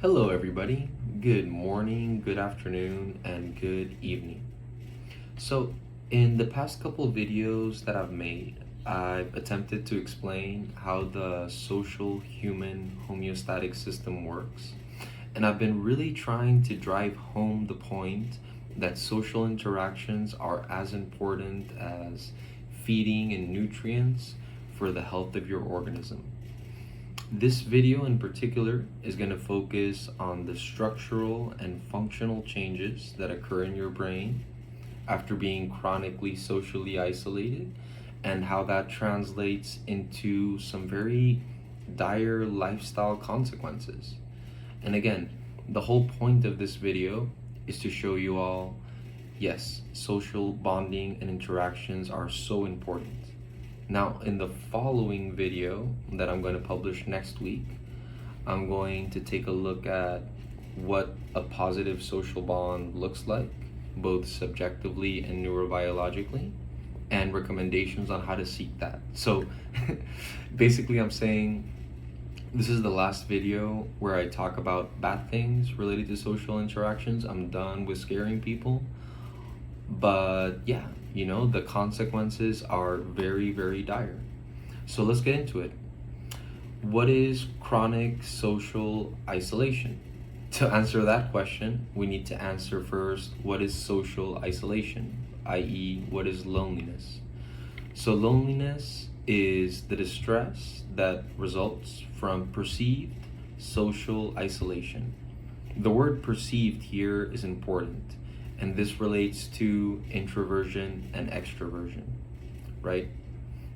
Hello, everybody. Good morning, good afternoon, and good evening. So, in the past couple of videos that I've made, I've attempted to explain how the social human homeostatic system works, and I've been really trying to drive home the point that social interactions are as important as feeding and nutrients for the health of your organism. This video in particular is going to focus on the structural and functional changes that occur in your brain after being chronically socially isolated and how that translates into some very dire lifestyle consequences. And again, the whole point of this video is to show you all, yes, social bonding and interactions are so important. Now, in the following video that I'm going to publish next week, I'm going to take a look at what a positive social bond looks like, both subjectively and neurobiologically, and recommendations on how to seek that. So basically, I'm saying this is the last video where I talk about bad things related to social interactions. I'm done with scaring people. But yeah, the consequences are very, very dire. So let's get into it. What is chronic social isolation? To answer that question, we need to answer first, what is social isolation, i.e., what is loneliness? So loneliness is the distress that results from perceived social isolation. The word perceived here is important, and this relates to introversion and extroversion, right?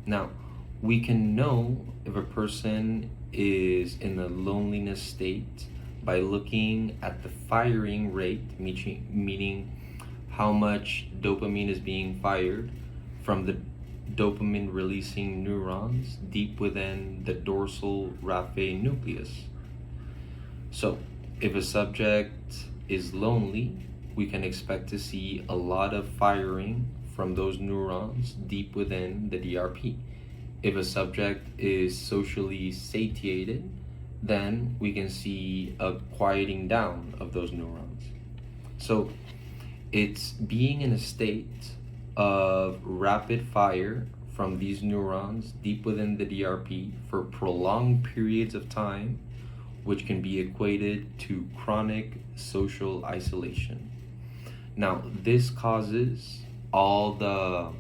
Now, we can know if a person is in a loneliness state by looking at the firing rate, meaning how much dopamine is being fired from the dopamine releasing neurons deep within the dorsal Raphe nucleus. So, if a subject is lonely, we can expect to see a lot of firing from those neurons deep within the DRP. If a subject is socially satiated, then we can see a quieting down of those neurons. So it's being in a state of rapid fire from these neurons deep within the DRP for prolonged periods of time, which can be equated to chronic social isolation. Now, this causes all the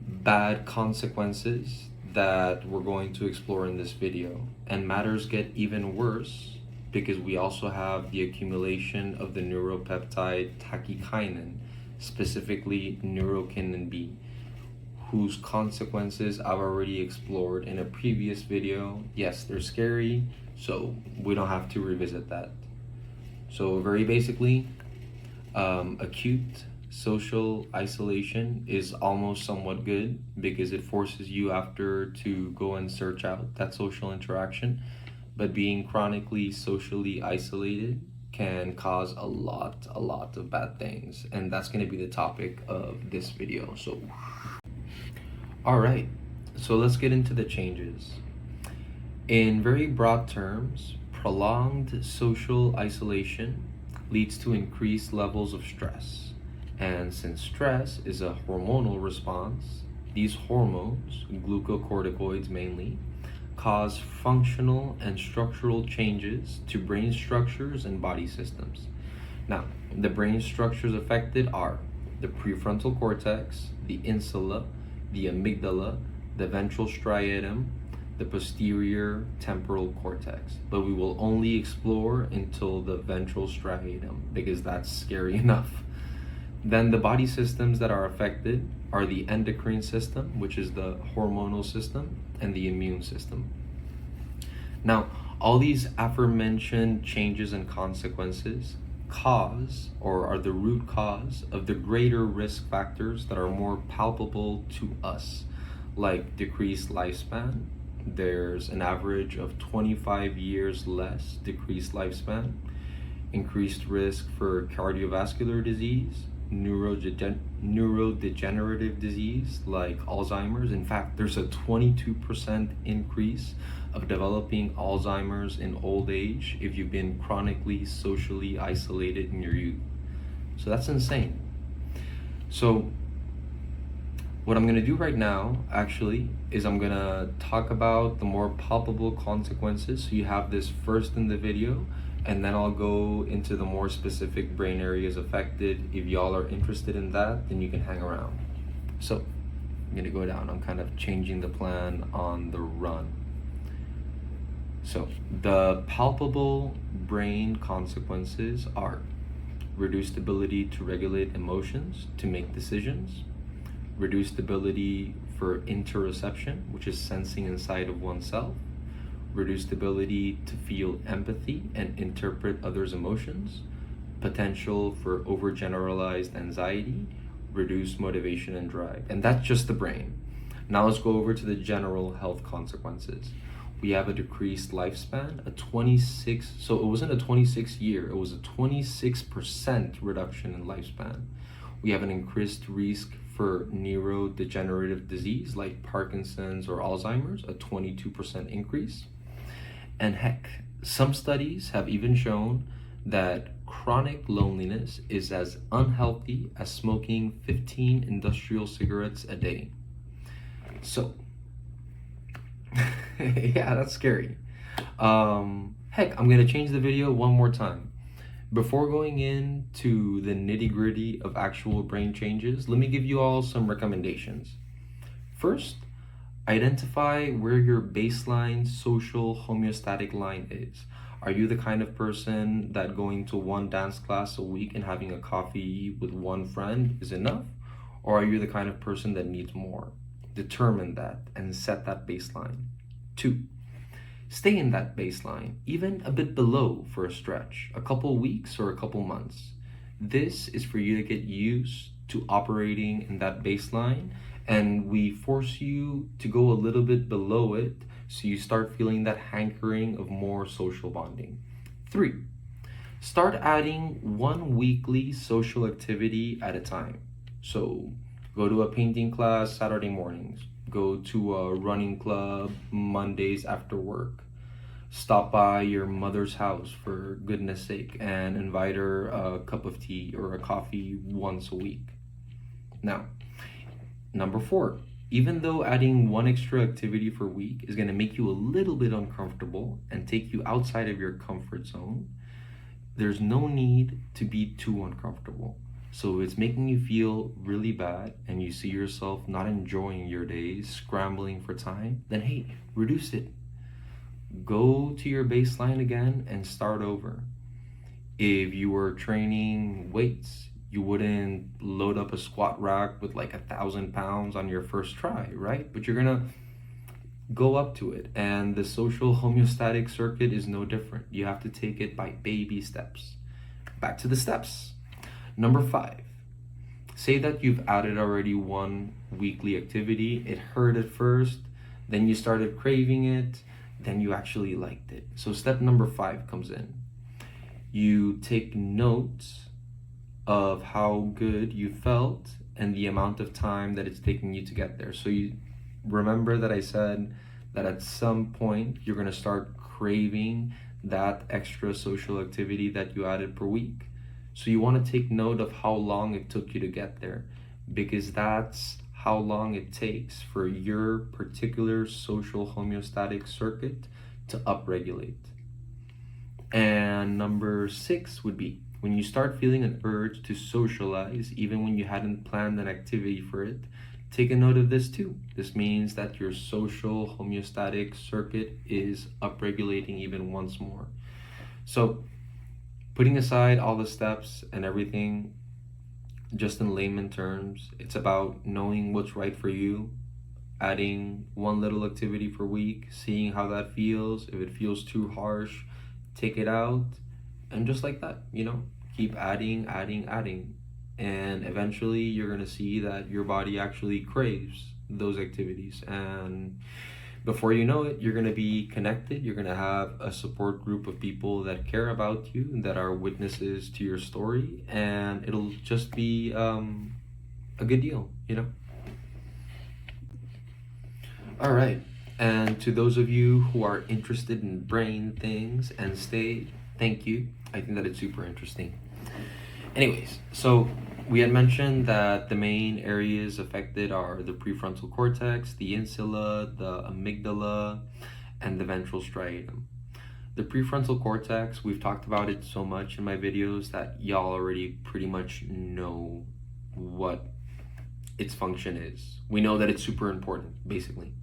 bad consequences that we're going to explore in this video. And matters get even worse because we also have the accumulation of the neuropeptide Tye KM, specifically neurokinin B, whose consequences I've already explored in a previous video. Yes, they're scary, so we don't have to revisit that. So very basically, acute social isolation is almost somewhat good because it forces you after to go and search out that social interaction, but being chronically socially isolated can cause a lot of bad things, and that's going to be the topic of this video. So all right, so let's get into the changes. In very broad terms, prolonged social isolation leads to increased levels of stress. And since stress is a hormonal response, these hormones, glucocorticoids mainly, cause functional and structural changes to brain structures and body systems. Now, the brain structures affected are the prefrontal cortex, the insula, the amygdala, the ventral striatum, the posterior temporal cortex, but we will only explore until the ventral striatum because that's scary enough. Then the body systems that are affected are the endocrine system, which is the hormonal system, and the immune system. Now, all these aforementioned changes and consequences cause or are the root cause of the greater risk factors that are more palpable to us, like decreased lifespan. There's an average of 25 years less decreased lifespan, increased risk for cardiovascular disease, neurodegenerative disease like Alzheimer's. In fact, there's a 22% increase of developing Alzheimer's in old age if you've been chronically socially isolated in your youth. So that's insane. So what I'm going to do right now, actually, is I'm going to talk about the more palpable consequences. So you have this first in the video, and then I'll go into the more specific brain areas affected. If y'all are interested in that, then you can hang around. So I'm going to go down. I'm kind of changing the plan on the run. So the palpable brain consequences are reduced ability to regulate emotions, to make decisions, reduced ability for interoception, which is sensing inside of oneself, reduced ability to feel empathy and interpret others' emotions, potential for overgeneralized anxiety, reduced motivation and drive. And that's just the brain. Now let's go over to the general health consequences. We have a decreased lifespan, so it wasn't a 26 year, it was a 26% reduction in lifespan. We have an increased risk for neurodegenerative disease like Parkinson's or Alzheimer's, a 22% increase. And heck, some studies have even shown that chronic loneliness is as unhealthy as smoking 15 industrial cigarettes a day. So, yeah, that's scary. Heck, I'm gonna change the video one more time. Before going into the nitty-gritty of actual brain changes, let me give you all some recommendations. First, identify where your baseline social homeostatic line is. Are you the kind of person that going to one dance class a week and having a coffee with one friend is enough? Or are you the kind of person that needs more? Determine that and set that baseline. 2, stay in that baseline, even a bit below for a stretch, a couple weeks or a couple months. This is for you to get used to operating in that baseline, and we force you to go a little bit below it so you start feeling that hankering of more social bonding. 3, start adding one weekly social activity at a time. So go to a painting class Saturday mornings, go to a running club Mondays after work, stop by your mother's house for goodness sake and invite her a cup of tea or a coffee once a week. Now, number 4, even though adding one extra activity per week is going to make you a little bit uncomfortable and take you outside of your comfort zone, there's no need to be too uncomfortable. So if it's making you feel really bad and you see yourself not enjoying your days, scrambling for time, then hey, reduce it. Go to your baseline again and start over. If you were training weights, you wouldn't load up a squat rack with like 1,000 pounds on your first try, right? But you're gonna go up to it. And the social homeostatic circuit is no different. You have to take it by baby steps. Back to the steps. Number 5, say that you've added already one weekly activity. It hurt at first, then you started craving it, then you actually liked it. So step number 5 comes in. You take notes of how good you felt and the amount of time that it's taking you to get there. So you remember that I said that at some point you're gonna start craving that extra social activity that you added per week. So you want to take note of how long it took you to get there, because that's how long it takes for your particular social homeostatic circuit to upregulate. And number 6 would be when you start feeling an urge to socialize, even when you hadn't planned an activity for it, take a note of this too. This means that your social homeostatic circuit is upregulating even once more. So putting aside all the steps and everything, just in layman terms, it's about knowing what's right for you, adding one little activity per week, seeing how that feels. If it feels too harsh, take it out, and just like that, keep adding. And eventually you're gonna see that your body actually craves those activities. And before you know it, you're going to be connected. You're going to have a support group of people that care about you, that are witnesses to your story, and it'll just be a good deal, All right. And to those of you who are interested in brain things and stayed, thank you. I think that it's super interesting. Anyways, so we had mentioned that the main areas affected are the prefrontal cortex, the insula, the amygdala, and the ventral striatum. The prefrontal cortex, we've talked about it so much in my videos that y'all already pretty much know what its function is. We know that it's super important, basically.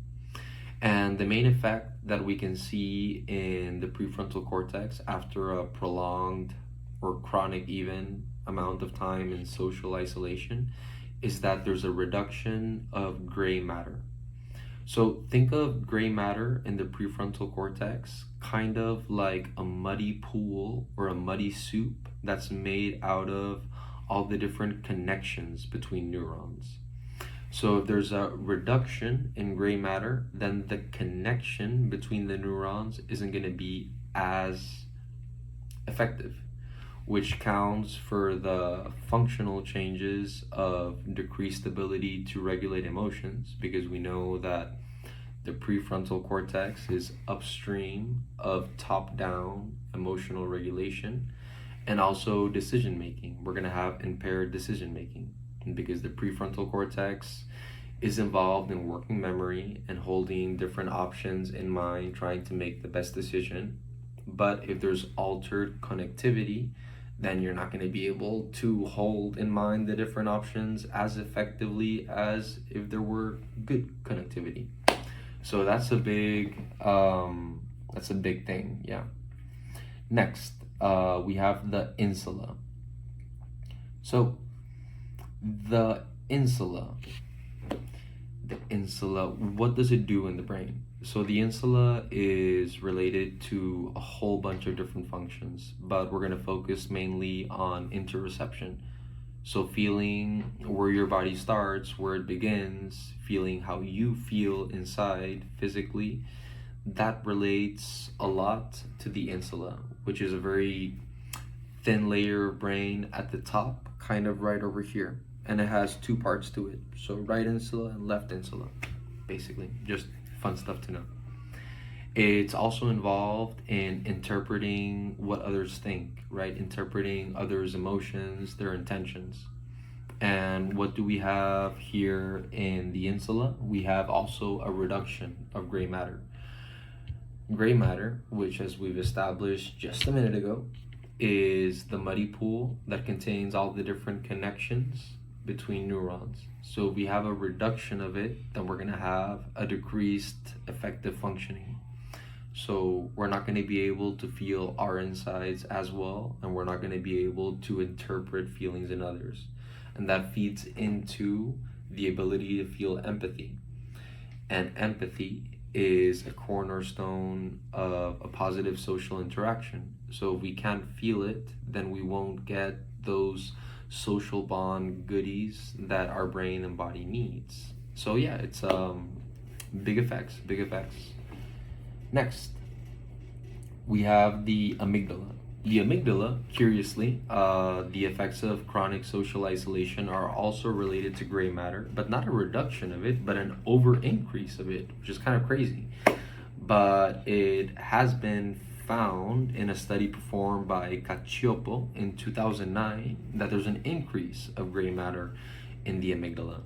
And the main effect that we can see in the prefrontal cortex after a prolonged or chronic even amount of time in social isolation is that there's a reduction of gray matter. So think of gray matter in the prefrontal cortex kind of like a muddy pool or a muddy soup that's made out of all the different connections between neurons. So if there's a reduction in gray matter, then the connection between the neurons isn't going to be as effective, which counts for the functional changes of decreased ability to regulate emotions, because we know that the prefrontal cortex is upstream of top-down emotional regulation and also decision making. We're going to have impaired decision making because the prefrontal cortex is involved in working memory and holding different options in mind, trying to make the best decision. But if there's altered connectivity, then you're not going to be able to hold in mind the different options as effectively as if there were good connectivity. So that's a big thing, yeah. Next, we have the insula. So the insula, what does it do in the brain? So the insula is related to a whole bunch of different functions, but we're going to focus mainly on interoception. So feeling where your body starts, where it begins, feeling how you feel inside physically, that relates a lot to the insula, which is a very thin layer of brain at the top, kind of right over here. And it has two parts to it. So right insula and left insula, basically. Just fun stuff to know. It's also involved in interpreting what others think, right? Interpreting others' emotions, their intentions. And what do we have here in the insula? We have also a reduction of gray matter. Gray matter, which as we've established just a minute ago, is the muddy pool that contains all the different connections between neurons. So if we have a reduction of it, then we're going to have a decreased effective functioning. So we're not going to be able to feel our insides as well, and we're not going to be able to interpret feelings in others. And that feeds into the ability to feel empathy. And empathy is a cornerstone of a positive social interaction. So if we can't feel it, then we won't get those social bond goodies that our brain and body needs. So yeah, it's big effects. Next, we have the amygdala. The amygdala, curiously, the effects of chronic social isolation are also related to gray matter, but not a reduction of it, but an over increase of it, which is kind of crazy. But it has been found in a study performed by Cacioppo in 2009 that there's an increase of gray matter in the amygdala.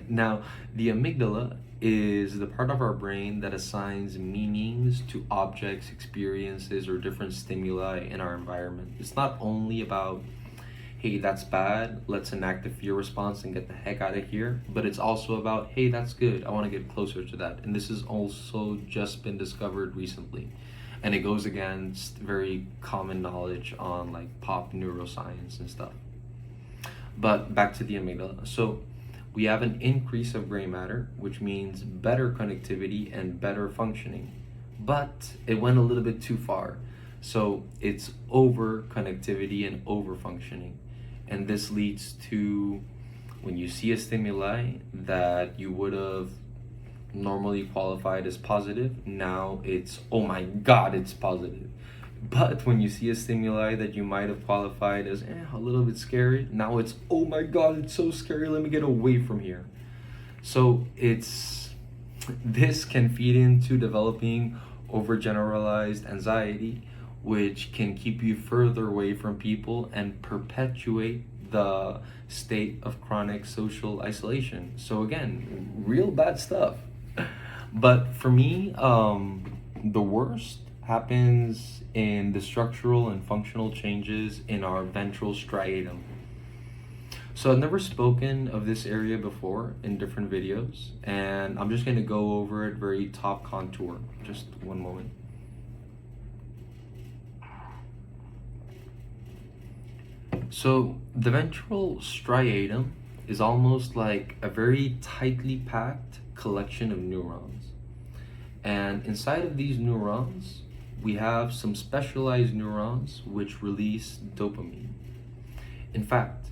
Now, the amygdala is the part of our brain that assigns meanings to objects, experiences, or different stimuli in our environment. It's not only about, hey, that's bad, let's enact a fear response and get the heck out of here, but it's also about, hey, that's good, I want to get closer to that. And this has also just been discovered recently. And it goes against very common knowledge on like pop neuroscience and stuff. But back to the amygdala. So we have an increase of gray matter, which means better connectivity and better functioning. But it went a little bit too far. So it's over connectivity and over functioning. And this leads to when you see a stimuli that you would have normally qualified as positive, now it's, oh my God, it's positive. But when you see a stimuli that you might have qualified as a little bit scary, now it's, oh my God, it's so scary, let me get away from here. So it's This can feed into developing overgeneralized anxiety, which can keep you further away from people and perpetuate the state of chronic social isolation. So again, real bad stuff. But for me, the worst happens in the structural and functional changes in our ventral striatum. So I've never spoken of this area before in different videos, and I'm just going to go over it very top contour. Just one moment. So the ventral striatum is almost like a very tightly packed collection of neurons. And inside of these neurons, we have some specialized neurons which release dopamine. In fact,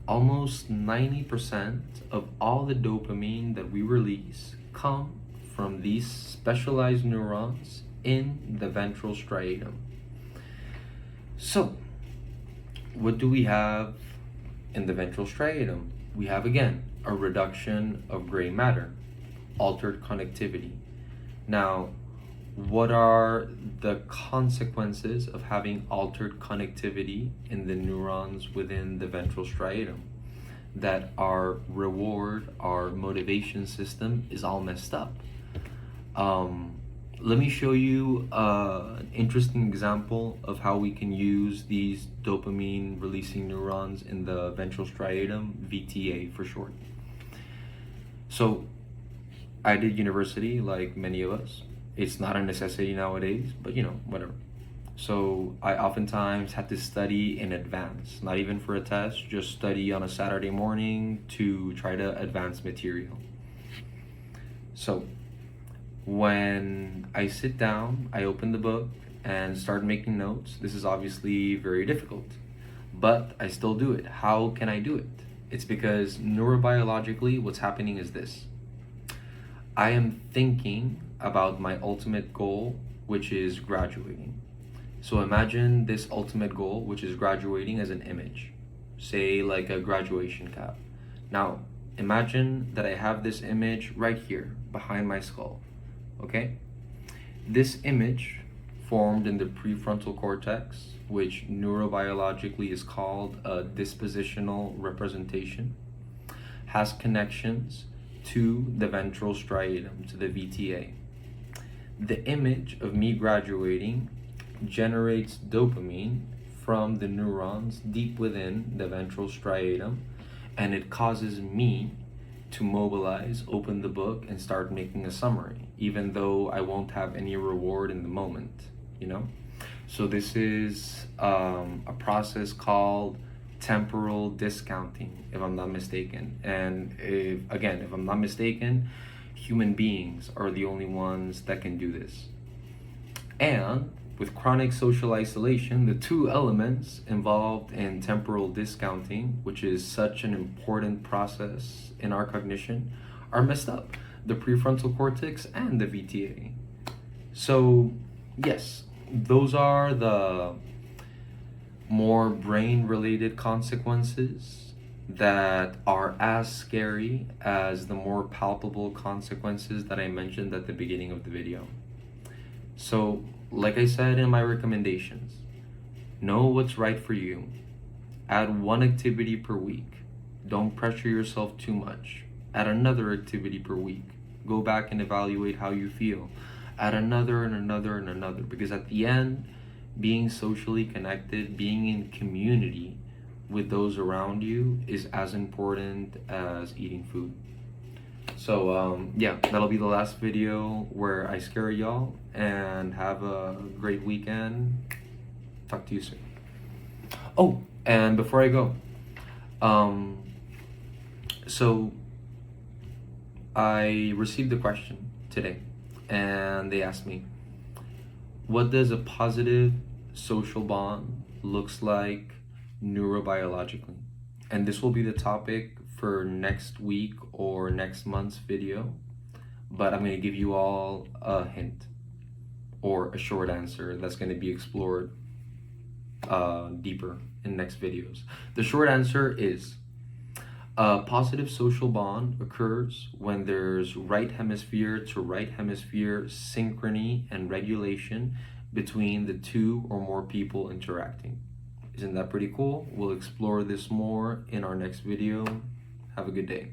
almost 90% of all the dopamine that we release come from these specialized neurons in the ventral striatum. So, what do we have in the ventral striatum? We have, again, a reduction of gray matter, altered connectivity. Now, what are the consequences of having altered connectivity in the neurons within the ventral striatum? That our reward, our motivation system is all messed up. Let me show you an interesting example of how we can use these dopamine releasing neurons in the ventral striatum, VTA for short. So I did university like many of us. It's not a necessity nowadays, but whatever. So I oftentimes had to study in advance, not even for a test, just study on a Saturday morning to try to advance material. So when I sit down, I open the book and start making notes. This is obviously very difficult, but I still do it. How can I do it? It's because neurobiologically, what's happening is this. I am thinking about my ultimate goal, which is graduating. So imagine this ultimate goal, which is graduating, as an image, say like a graduation cap. Now, imagine that I have this image right here behind my skull, okay? This image formed in the prefrontal cortex, which neurobiologically is called a dispositional representation, has connections to the ventral striatum, to the VTA. The image of me graduating generates dopamine from the neurons deep within the ventral striatum, and it causes me to mobilize, open the book, and start making a summary, even though I won't have any reward in the moment, So this is a process called temporal discounting, if I'm not mistaken. And if I'm not mistaken, human beings are the only ones that can do this. And with chronic social isolation, the two elements involved in temporal discounting, which is such an important process in our cognition, are messed up. The prefrontal cortex and the VTA. So, yes, those are the more brain-related consequences that are as scary as the more palpable consequences that I mentioned at the beginning of the video. So, like I said in my recommendations, know what's right for you. Add one activity per week. Don't pressure yourself too much. Add another activity per week. Go back and evaluate how you feel. Add another and another and another, because at the end, being socially connected, being in community with those around you is as important as eating food. So yeah, that'll be the last video where I scare y'all, and have a great weekend. Talk to you soon. Oh, and before I go, so I received a question today, and they asked me, what does a positive social bond looks like neurobiologically? And this will be the topic for next week or next month's video, but I'm going to give you all a hint or a short answer that's going to be explored deeper in next videos. The short answer is A positive social bond occurs when there's right hemisphere to right hemisphere synchrony and regulation between the two or more people interacting. Isn't that pretty cool? We'll explore this more in our next video. Have a good day.